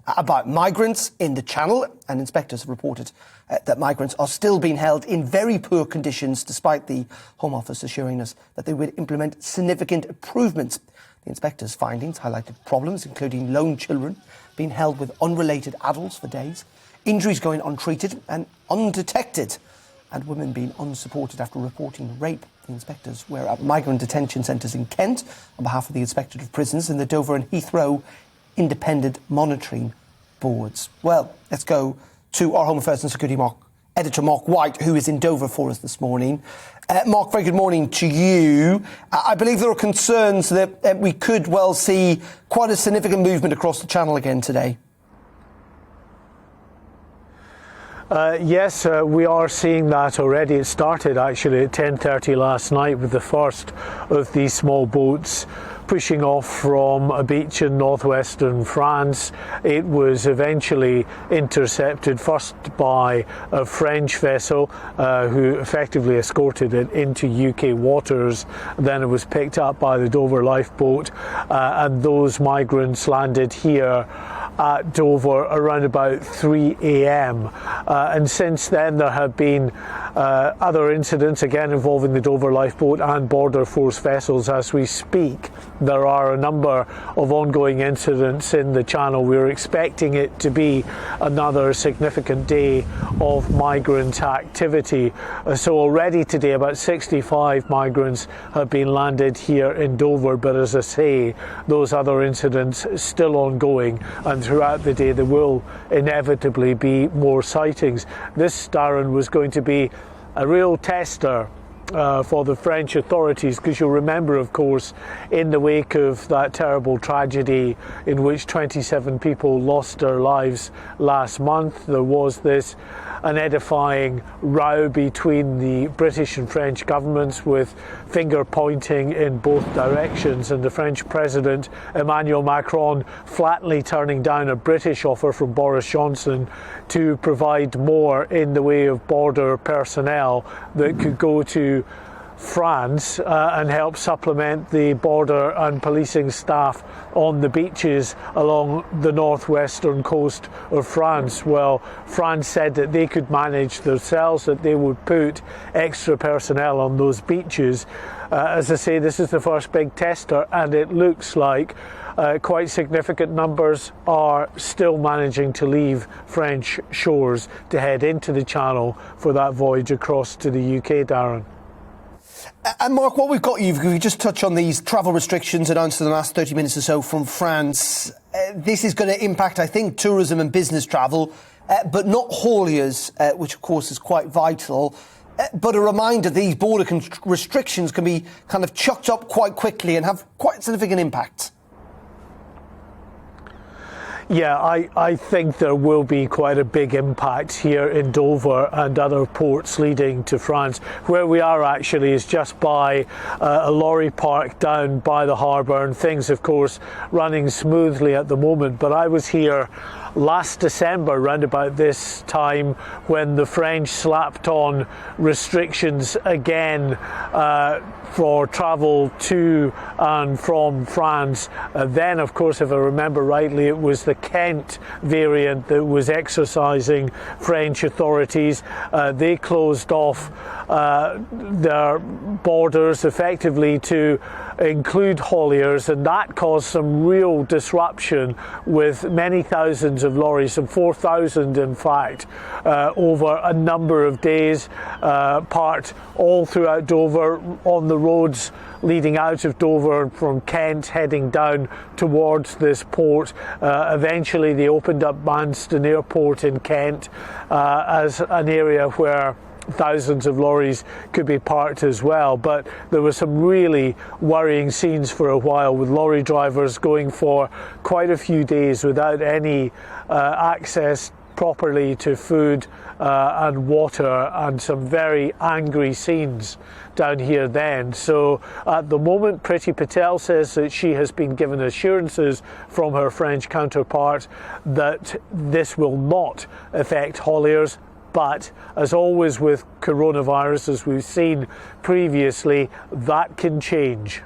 about migrants in the Channel, and inspectors have reported that migrants are still being held in very poor conditions, despite the Home Office assuring us that they would implement significant improvements. The inspectors' findings highlighted problems, including lone children being held with unrelated adults for days, injuries going untreated and undetected, and women being unsupported after reporting rape. The inspectors were at migrant detention centres in Kent on behalf of the Inspectorate of Prisons and the Dover and Heathrow Independent Monitoring Boards. Well, let's go to our Home Affairs and Security editor, Mark White, who is in Dover for us this morning. Mark, very good morning to you. I believe there are concerns that we could well see quite a significant movement across the Channel again today. Yes, we are seeing that already. It started actually at 10:30 last night with the first of these small boats pushing off from a beach in northwestern France. It was eventually intercepted first by a French vessel who effectively escorted it into UK waters. Then it was picked up by the Dover lifeboat and those migrants landed here at Dover around about 3 a.m. And since then there have been other incidents, again involving the Dover lifeboat and Border Force vessels as we speak. There are a number of ongoing incidents in the Channel. We're expecting it to be another significant day of migrant activity. So already today about 65 migrants have been landed here in Dover, but as I say, those other incidents still ongoing, and throughout the day there will inevitably be more sightings. This, Darren, was going to be a real tester for the French authorities, because you'll remember, of course, in the wake of that terrible tragedy in which 27 people lost their lives last month, there was this unedifying row between the British and French governments with finger pointing in both directions, and the French President Emmanuel Macron flatly turning down a British offer from Boris Johnson to provide more in the way of border personnel that could go to France and help supplement the border and policing staff on the beaches along the northwestern coast of France. Well, France said that they could manage themselves, that they would put extra personnel on those beaches. As I say, this is the first big tester, and it looks like quite significant numbers are still managing to leave French shores to head into the Channel for that voyage across to the UK, Darren. And Mark, what we've got, if we just touch on these travel restrictions announced in the last 30 minutes or so from France, this is going to impact, I think, tourism and business travel, but not hauliers, which of course is quite vital. But a reminder, these border restrictions can be kind of chucked up quite quickly and have quite significant impacts. Yeah, I think there will be quite a big impact here in Dover and other ports leading to France. Where we are actually is just by a lorry park down by the harbour, and things, of course, running smoothly at the moment. But I was here last December, round about this time, when the French slapped on restrictions again for travel to and from France. Then, of course, if I remember rightly, it was the Kent variant that was exercising French authorities. They closed off their borders effectively to include hauliers, and that caused some real disruption with many thousands of lorries, some 4,000 in fact, over a number of days, parked all throughout Dover on the roads leading out of Dover from Kent, heading down towards this port. Eventually they opened up Manston Airport in Kent as an area where thousands of lorries could be parked as well. But there were some really worrying scenes for a while, with lorry drivers going for quite a few days without any access properly to food and water, and some very angry scenes down here then. So at the moment, Priti Patel says that she has been given assurances from her French counterpart that this will not affect hauliers. But as always with coronavirus, as we've seen previously, that can change.